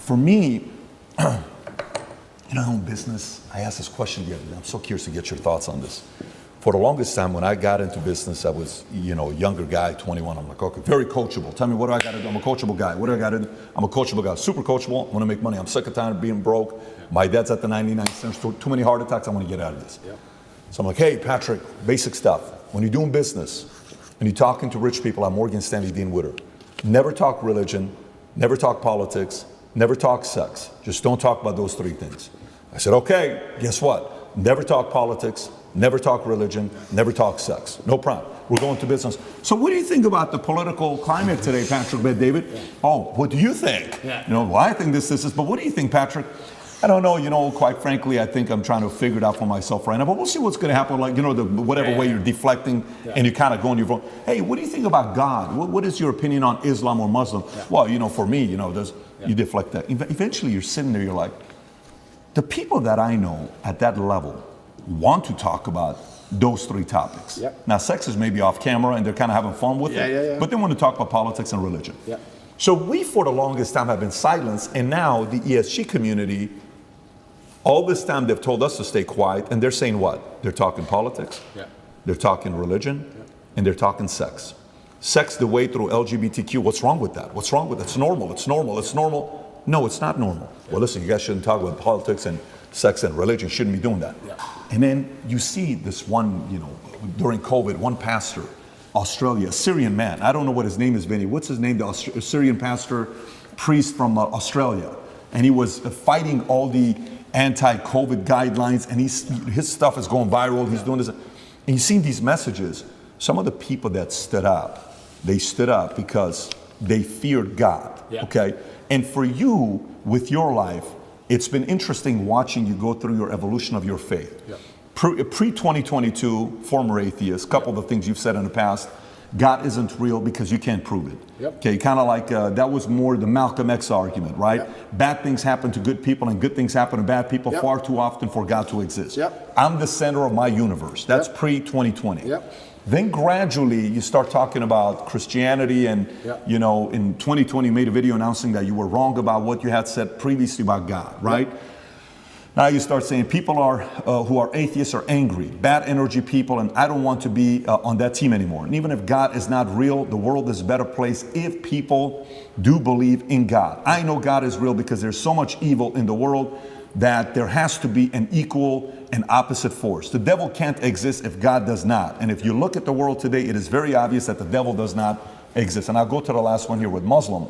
For me, in business, I asked this question the other day. I'm so curious to get your thoughts on this. For the longest time, when I got into business, I was, a younger guy, 21. I'm like, okay, very coachable. Tell me, what do I got to do? I'm a coachable guy. What do I got to do? I'm a coachable guy. Super coachable. I want to make money. I'm sick and tired of being broke. My dad's at the 99 cents. Too many heart attacks. I want to get out of this. So I'm like, hey, Patrick, basic stuff. When you're doing business and you're talking to rich people, I'm Morgan Stanley Dean Witter. Never talk religion. Never talk politics. Never talk sex. Just don't talk about those three things. I said, okay, guess what? Never talk politics, never talk religion, never talk sex. No problem. We're going to business. So what do you think about the political climate today, Patrick, David? Oh, what do you think? Well, I think this is, but what do you think, Patrick? I don't know, quite frankly, I think I'm trying to figure it out for myself right now, but we'll see what's going to happen, whatever way you're deflecting and you kind of go on your phone. Hey, what do you think about God? What is your opinion on Islam or Muslim? Well, for me, you deflect that. Eventually you're sitting there, you're like, the people that I know at that level want to talk about those three topics. Now, sex is maybe off camera and they're kind of having fun with it, but they want to talk about politics and religion. So we, for the longest time, have been silenced, and now the ESG community, all this time they've told us to stay quiet, and they're saying what? They're talking politics, they're talking religion, and they're talking sex. Sex the way through LGBTQ, what's wrong with that? What's wrong with it? It's normal, it's normal, it's normal. No, it's not normal. Well, listen, you guys shouldn't talk about politics and sex and religion, shouldn't be doing that. And then you see this one, during COVID, one pastor, Australia, a Syrian man, I don't know what his name is, Vinny. What's his name? The Syrian pastor, priest from Australia. And he was fighting all the anti-COVID guidelines, and his stuff is going viral. He's doing this. And you've seen these messages. Some of the people that stood up, they stood up because they feared God, okay? And for you, with your life, it's been interesting watching you go through your evolution of your faith. Pre-2022, former atheist, couple of the things you've said in the past, God isn't real because you can't prove it. Okay, kind of like, that was more the Malcolm X argument, right? Bad things happen to good people and good things happen to bad people far too often for God to exist. I'm the center of my universe. That's pre-2020. Then gradually you start talking about Christianity and, in 2020 you made a video announcing that you were wrong about what you had said previously about God, right? Now you start saying people are who are atheists are angry, bad energy people, and I don't want to be on that team anymore. And even if God is not real, the world is a better place if people do believe in God. I know God is real because there's so much evil in the world that there has to be an equal and opposite force. The devil can't exist if God does not. And if you look at the world today, it is very obvious that the devil does not exist. And I'll go to the last one here with Muslim.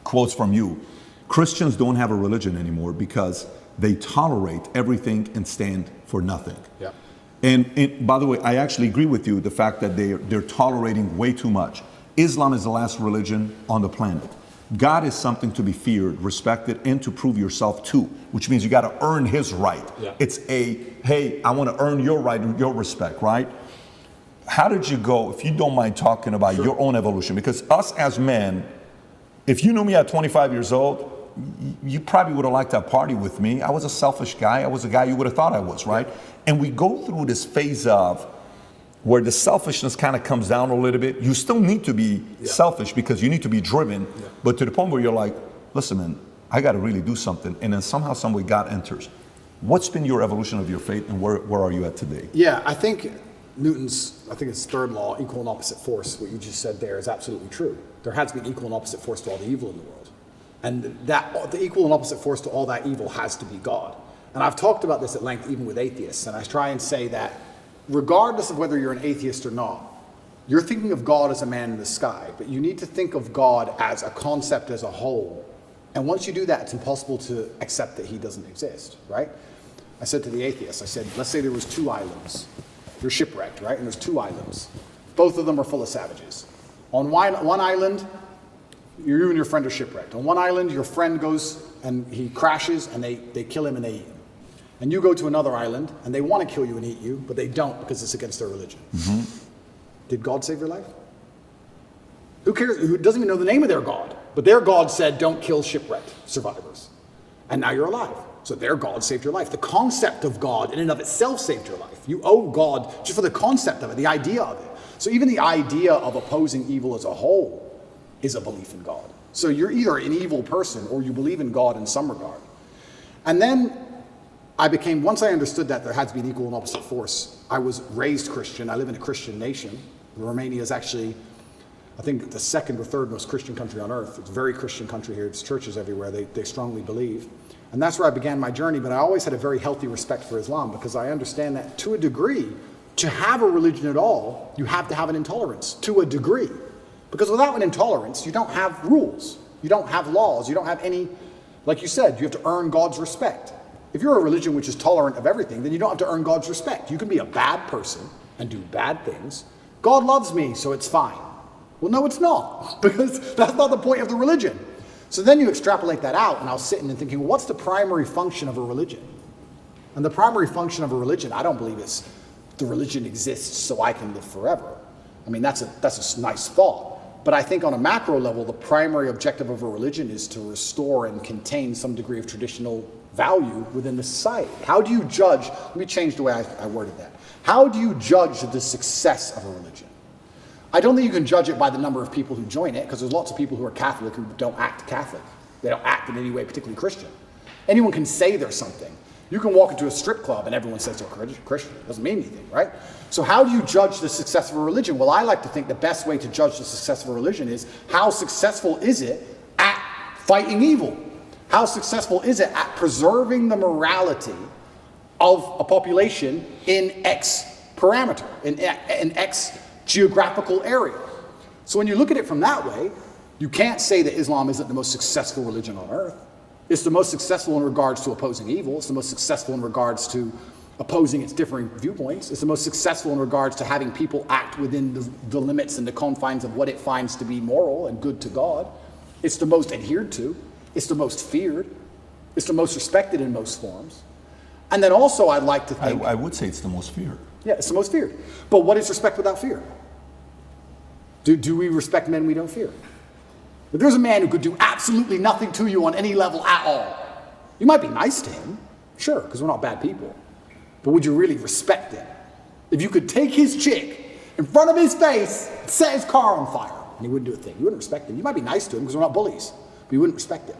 Quotes from you. Christians don't have a religion anymore because they tolerate everything and stand for nothing. And by the way, I actually agree with you, the fact that they're tolerating way too much. Islam is the last religion on the planet. God is something to be feared, respected, and to prove yourself to, which means you got to earn his right. It's hey, I want to earn your right, your respect, right? How did you go, if you don't mind talking about your own evolution? Because us as men, if you knew me at 25 years old, you probably would have liked to party with me. I was a selfish guy. I was a guy you would have thought I was, right? And we go through this phase of where the selfishness kind of comes down a little bit. You still need to be selfish because you need to be driven, but to the point where you're like, listen, man, I got to really do something. And then somehow, some way, God enters. What's been your evolution of your faith, and where are you at today? I think Newton's, his third law, equal and opposite force, what you just said there is absolutely true. There has to be equal and opposite force to all the evil in the world. And the equal and opposite force to all that evil has to be God. And I've talked about this at length even with atheists, and I try and say that regardless of whether you're an atheist or not, you're thinking of God as a man in the sky, but you need to think of God as a concept as a whole. And once you do that, it's impossible to accept that he doesn't exist, right? I said to the atheists, I said, let's say there was 2 islands. You're shipwrecked, right? And there's 2 islands. Both of them are full of savages. On one island, you and your friend are shipwrecked. On one island, your friend goes and he crashes and they kill him and they eat him. And you go to another island and they want to kill you and eat you, but they don't because it's against their religion. Did God save your life? Who cares? Who doesn't even know the name of their God? But their God said, don't kill shipwrecked survivors. And now you're alive. So their God saved your life. The concept of God in and of itself saved your life. You owe God just for the concept of it, the idea of it. So even the idea of opposing evil as a whole is a belief in God. So you're either an evil person or you believe in God in some regard. And then once I understood that there had to be an equal and opposite force, I was raised Christian. I live in a Christian nation. Romania is actually, I think, the second or third most Christian country on earth. It's a very Christian country here. It's churches everywhere. They strongly believe. And that's where I began my journey. But I always had a very healthy respect for Islam because I understand that to a degree, to have a religion at all, you have to have an intolerance to a degree. Because without an intolerance, you don't have rules. You don't have laws. You don't have any, like you said, you have to earn God's respect. If you're a religion which is tolerant of everything, then you don't have to earn God's respect. You can be a bad person and do bad things. God loves me, so it's fine. Well, no, it's not, because that's not the point of the religion. So then you extrapolate that out, and I was sitting and thinking, well, what's the primary function of a religion? And the primary function of a religion, I don't believe is the religion exists so I can live forever. I mean, that's a nice thought. But I think on a macro level, the primary objective of a religion is to restore and contain some degree of traditional value within the society. How do you judge, let me change the way I worded that. How do you judge the success of a religion? I don't think you can judge it by the number of people who join it, because there's lots of people who are Catholic who don't act Catholic. They don't act in any way particularly Christian. Anyone can say they're something. You can walk into a strip club and everyone says they're Christian. It doesn't mean anything, right? So how do you judge the success of a religion? Well, I like to think the best way to judge the success of a religion is how successful is it at fighting evil? How successful is it at preserving the morality of a population in X parameter, in X geographical area? So when you look at it from that way, you can't say that Islam isn't the most successful religion on earth. It's the most successful in regards to opposing evil. It's the most successful in regards to opposing its differing viewpoints. It's the most successful in regards to having people act within the limits and the confines of what it finds to be moral and good to God. It's the most adhered to. It's the most feared. It's the most respected in most forms. And then also I'd like to think... I would say it's the most feared. Yeah, it's the most feared. But what is respect without fear? Do we respect men we don't fear? If there's a man who could do absolutely nothing to you on any level at all, you might be nice to him, sure, because we're not bad people. But would you really respect him? If you could take his chick in front of his face, set his car on fire, and he wouldn't do a thing, you wouldn't respect him. You might be nice to him because we're not bullies, but you wouldn't respect him.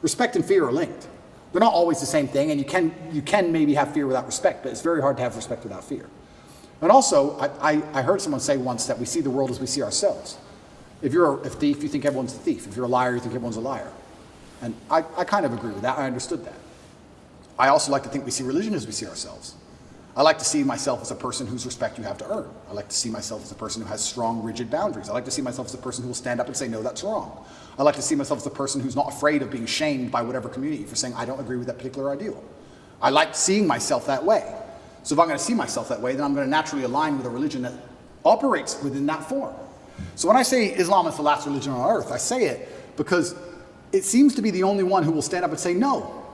Respect and fear are linked. They're not always the same thing, and you can maybe have fear without respect, but it's very hard to have respect without fear. And also, I heard someone say once that we see the world as we see ourselves. If you're a thief, you think everyone's a thief. If you're a liar, you think everyone's a liar. And I kind of agree with that. I understood that. I also like to think we see religion as we see ourselves. I like to see myself as a person whose respect you have to earn. I like to see myself as a person who has strong, rigid boundaries. I like to see myself as a person who will stand up and say, no, that's wrong. I like to see myself as a person who's not afraid of being shamed by whatever community for saying, I don't agree with that particular ideal. I like seeing myself that way. So if I'm going to see myself that way, then I'm going to naturally align with a religion that operates within that form. So when I say Islam is the last religion on earth, I say it because it seems to be the only one who will stand up and say, no,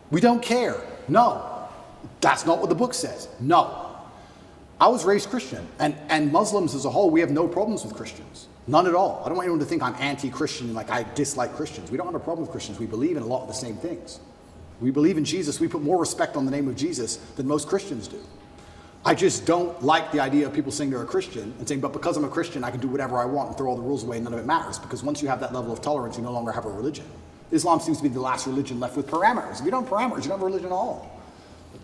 we don't care. No, that's not what the book says. No. I was raised Christian, and Muslims as a whole, we have no problems with Christians. None at all. I don't want anyone to think I'm anti-Christian, like I dislike Christians. We don't have a problem with Christians. We believe in a lot of the same things. We believe in Jesus. We put more respect on the name of Jesus than most Christians do. I just don't like the idea of people saying they're a Christian and saying, but because I'm a Christian, I can do whatever I want and throw all the rules away and none of it matters. Because once you have that level of tolerance, you no longer have a religion. Islam seems to be the last religion left with parameters. If you don't have parameters, you don't have a religion at all.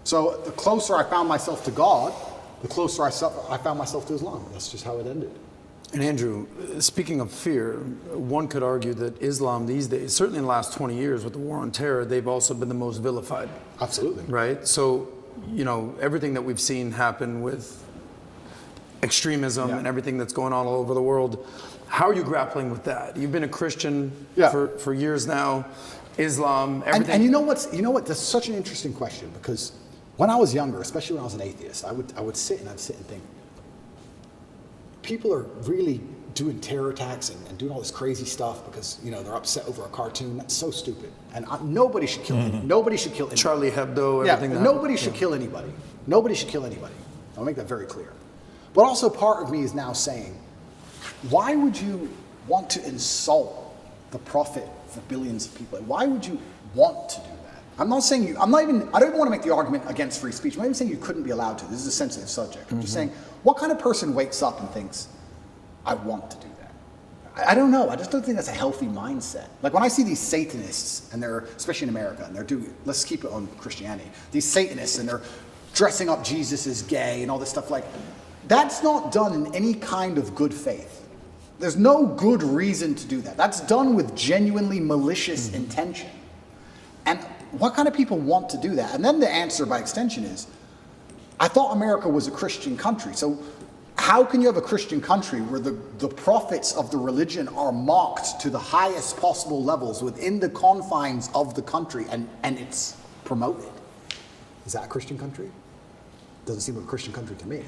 So the closer I found myself to God, the closer I found myself to Islam. That's just how it ended. And Andrew, speaking of fear, one could argue that Islam these days, certainly in the last 20 years with the war on terror, they've also been the most vilified. Absolutely. Right? So, you know, everything that we've seen happen with extremism and everything that's going on all over the world, how are you grappling with that? You've been a Christian for years now, Islam, everything. And you know what, that's such an interesting question, because when I was younger, especially when I was an atheist, I would sit and think, people are really doing terror attacks and doing all this crazy stuff because, you know, they're upset over a cartoon. That's so stupid. And nobody should kill anybody. Nobody should kill anybody. Charlie Hebdo, everything. Nobody should kill anybody. Nobody should kill anybody. I'll make that very clear. But also part of me is now saying, why would you want to insult the prophet for billions of people? Why would you want to do that? I'm not saying I don't even want to make the argument against free speech. I'm not even saying you couldn't be allowed to. This is a sensitive subject. I'm just saying, what kind of person wakes up and thinks, I want to do that? I don't know. I just don't think that's a healthy mindset. Like when I see these Satanists, and they're, especially in America, and they're doing, let's keep it on Christianity, these Satanists, and they're dressing up Jesus as gay and all this stuff, like, that's not done in any kind of good faith. There's no good reason to do that. That's done with genuinely malicious intention. And what kind of people want to do that? And then the answer by extension is, I thought America was a Christian country. So how can you have a Christian country where the prophets of the religion are mocked to the highest possible levels within the confines of the country, and it's promoted? Is that a Christian country? Doesn't seem like a Christian country to me.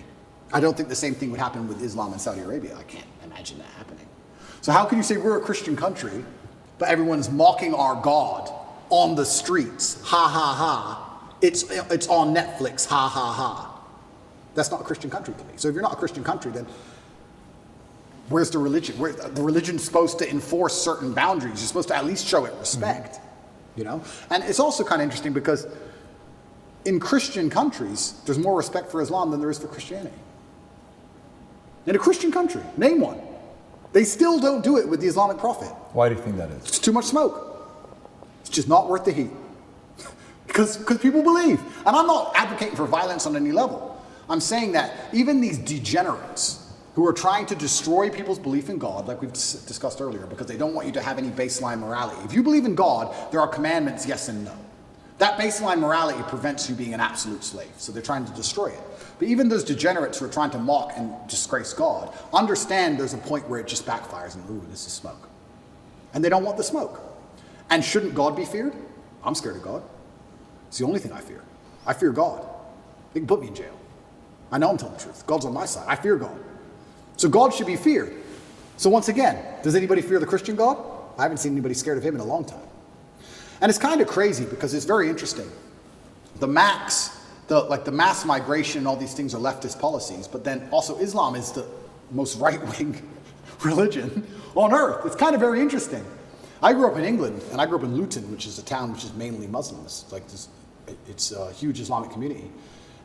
I don't think the same thing would happen with Islam in Saudi Arabia. I can't imagine that happening. So how can you say we're a Christian country, but everyone's mocking our God on the streets? Ha ha ha. It's on Netflix. Ha ha ha. That's not a Christian country to me. So if you're not a Christian country, then where's the religion? The religion's supposed to enforce certain boundaries. You're supposed to at least show it respect, you know? And it's also kind of interesting because in Christian countries, there's more respect for Islam than there is for Christianity. In a Christian country, name one. They still don't do it with the Islamic Prophet. Why do you think that is? It's too much smoke. It's just not worth the heat. Because people believe. And I'm not advocating for violence on any level. I'm saying that even these degenerates who are trying to destroy people's belief in God, like we've discussed earlier, because they don't want you to have any baseline morality. If you believe in God, there are commandments, yes and no. That baseline morality prevents you being an absolute slave. So they're trying to destroy it. But even those degenerates who are trying to mock and disgrace God, understand there's a point where it just backfires and, ooh, this is smoke. And they don't want the smoke. And shouldn't God be feared? I'm scared of God. It's the only thing I fear. I fear God. They can put me in jail. I know I'm telling the truth. God's on my side. I fear God. So God should be feared. So once again, does anybody fear the Christian God? I haven't seen anybody scared of him in a long time. And it's kind of crazy because it's very interesting. The mass migration and all these things are leftist policies, but then also Islam is the most right-wing religion on earth. It's kind of very interesting. I grew up in England, and I grew up in Luton, which is a town which is mainly Muslims. It's a huge Islamic community.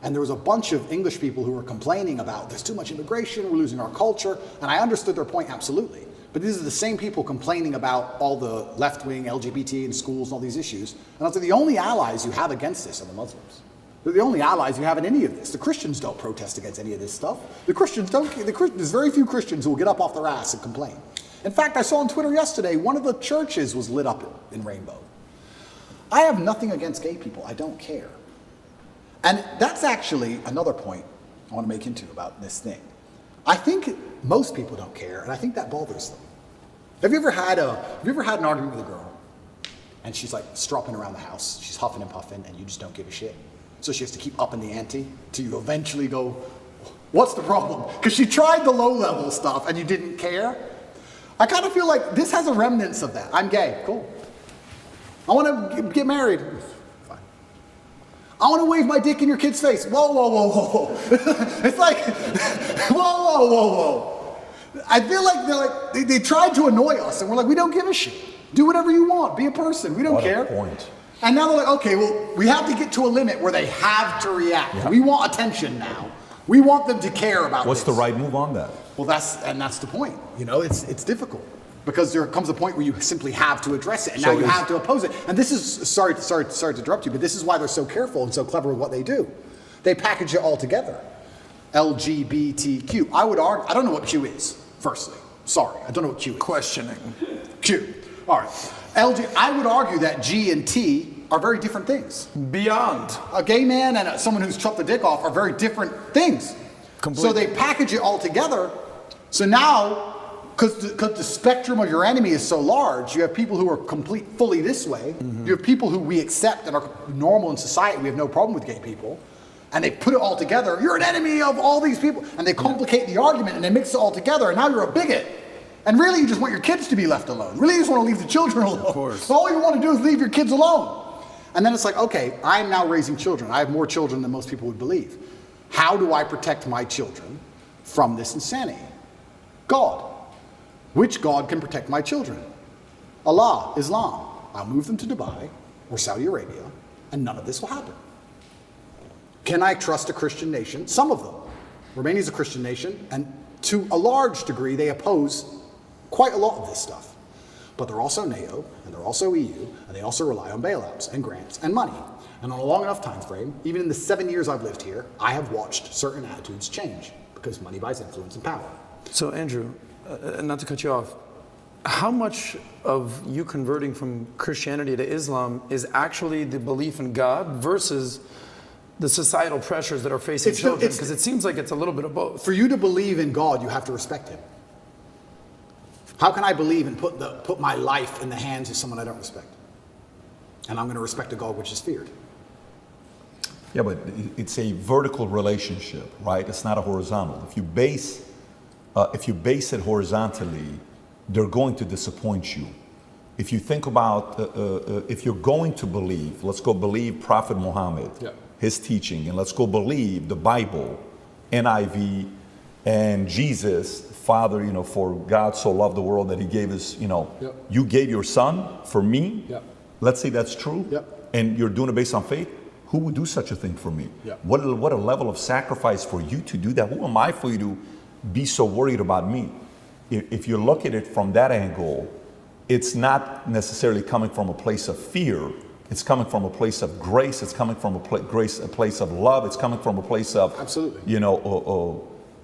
And there was a bunch of English people who were complaining about there's too much immigration, we're losing our culture, and I understood their point absolutely. But these are the same people complaining about all the left-wing LGBT in schools and all these issues. And I was like, the only allies you have against this are the Muslims. They're the only allies you have in any of this. The Christians don't protest against any of this stuff. There's very few Christians who will get up off their ass and complain. In fact, I saw on Twitter yesterday, one of the churches was lit up in rainbow. I have nothing against gay people. I don't care. And that's actually another point I want to make into about this thing. I think most people don't care, and I think that bothers them. Have you ever had an argument with a girl, and she's like stropping around the house, she's huffing and puffing, and you just don't give a shit? So she has to keep upping the ante till you eventually go, what's the problem? Because she tried the low-level stuff, and you didn't care. I kind of feel like this has a remnants of that. I'm gay, cool. I want to get married. Fine. I want to wave my dick in your kid's face. Whoa, whoa, whoa, whoa, whoa. It's like, whoa, whoa, whoa, whoa. I feel like they tried to annoy us, and we're like, we don't give a shit. Do whatever you want. Be a person. We don't care. What a point. And now they're like, okay, well, we have to get to a limit where they have to react. Yeah. We want attention now. We want them to care about What's this. the right move on that? Well, that's the point. You know, it's difficult because there comes a point where you simply have to address it, and now you have to oppose it. And this is sorry to interrupt you, but this is why they're so careful and so clever with what they do. They package it all together. LGBTQ. I would argue. I don't know what Q is. Firstly, sorry, I don't know what Q is. Questioning. Q. All right. I would argue that G and T are very different things. Beyond. A gay man and someone who's chopped the dick off are very different things. Completely. So they package it all together. So now, because the spectrum of your enemy is so large, you have people who are fully this way. Mm-hmm. You have people who we accept and are normal in society. We have no problem with gay people. And they put it all together. You're an enemy of all these people. And they complicate the argument and they mix it all together. And now you're a bigot. And really, you just want your kids to be left alone. Really, you just want to leave the children alone. Of course. All you want to do is leave your kids alone. And then it's like, okay, I'm now raising children. I have more children than most people would believe. How do I protect my children from this insanity? God. Which God can protect my children? Allah, Islam. I'll move them to Dubai or Saudi Arabia, and none of this will happen. Can I trust a Christian nation? Some of them. Romania is a Christian nation, and to a large degree, they oppose quite a lot of this stuff. But they're also NATO, and they're also EU, and they also rely on bailouts and grants and money. And on a long enough time frame, even in the 7 years I've lived here, I have watched certain attitudes change because money buys influence and power. So Andrew, not to cut you off, how much of you converting from Christianity to Islam is actually the belief in God versus the societal pressures that are facing children? Because it seems like it's a little bit of both. For you to believe in God, you have to respect him. How can I believe and put my life in the hands of someone I don't respect? And I'm going to respect a God which is feared. Yeah, but it's a vertical relationship, right? It's not a horizontal. If you base it horizontally, they're going to disappoint you. If you think about, if you're going to believe, let's go believe Prophet Muhammad, his teaching, and let's go believe the Bible, NIV, and Jesus, Father, for God so loved the world that he gave his, you gave your son for me. Let's say that's true. And you're doing it based on faith. Who would do such a thing for me? What a level of sacrifice for you to do that. Who am I for you to be so worried about me? If you look at it from that angle, it's not necessarily coming from a place of fear. It's coming from a place of grace. It's coming from a place of love. It's coming from a place of, absolutely,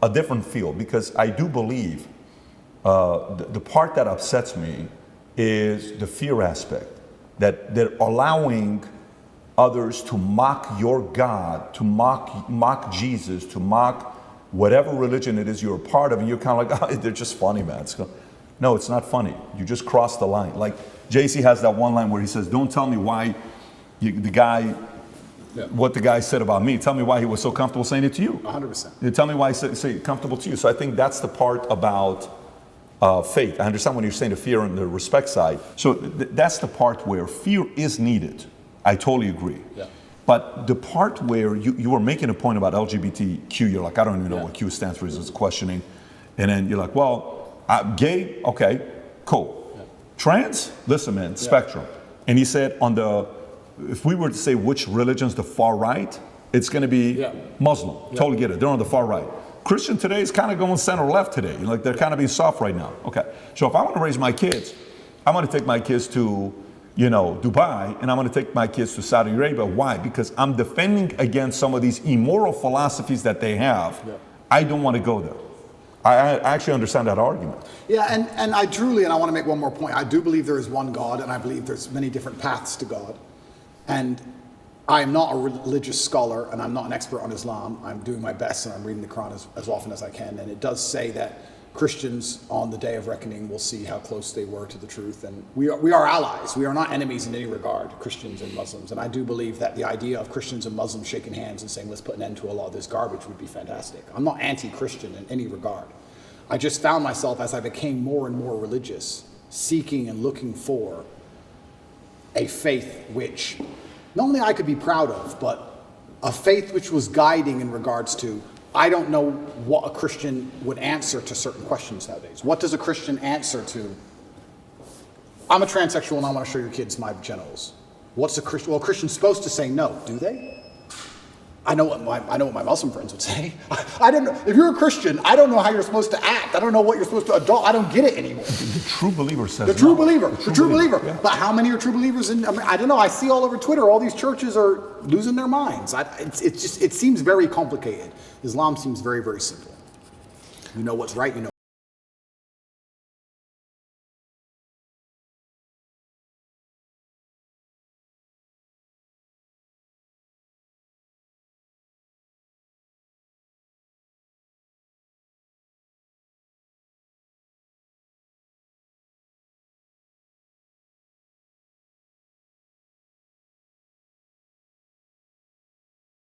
a different feel. Because I do believe the part that upsets me is the fear aspect, that they're allowing others to mock your God, to mock Jesus, to mock whatever religion it is you're a part of, and you're kind of like, oh, they're just funny, man. No, it's not funny. You just crossed the line. Like JC has that one line where he says, don't tell me why what the guy said about me. Tell me why he was so comfortable saying it to you. 100%. Tell me why he said comfortable to you. So I think that's the part about faith. I understand when you're saying the fear and the respect side. So that's the part where fear is needed. I totally agree. But the part where you were making a point about LGBTQ, you're like, I don't even know what Q stands for, it's questioning. And then you're like, well, gay, okay, cool. Trans, listen, man, spectrum. And he said if we were to say which religion's the far right, it's going to be Muslim. Totally get it. They're on the far right. Christian today is kind of going center left today. Like they're kind of being soft right now. Okay. So if I want to raise my kids, I'm going to take my kids to Dubai, and I'm going to take my kids to Saudi Arabia. Why? Because I'm defending against some of these immoral philosophies that they have. I don't want to go there. I actually understand that argument. Yeah, and I truly, and I want to make one more point, I do believe there is one God, and I believe there's many different paths to God. And I am not a religious scholar, and I'm not an expert on Islam. I'm doing my best, and I'm reading the Quran as often as I can. And it does say that Christians on the day of reckoning will see how close they were to the truth. And we are allies. We are not enemies in any regard, Christians and Muslims. And I do believe that the idea of Christians and Muslims shaking hands and saying, let's put an end to a lot of this garbage would be fantastic. I'm not anti-Christian in any regard. I just found myself, as I became more and more religious, seeking and looking for a faith which not only I could be proud of, but a faith which was guiding in regards to, I don't know what a Christian would answer to certain questions nowadays. What does a Christian answer to, I'm a transsexual and I want to show your kids my genitals? What's a Christian? Well, a Christian's supposed to say no, do they? I know what my Muslim friends would say. I don't know. If you're a Christian, I don't know how you're supposed to act. I don't know what you're supposed to adopt. I don't get it anymore. The true believer says the true no. believer. The true believer. Yeah. But how many are true believers? I don't know. I see all over Twitter, all these churches are losing their minds. It seems very complicated. Islam seems very, very simple. You know what's right, you know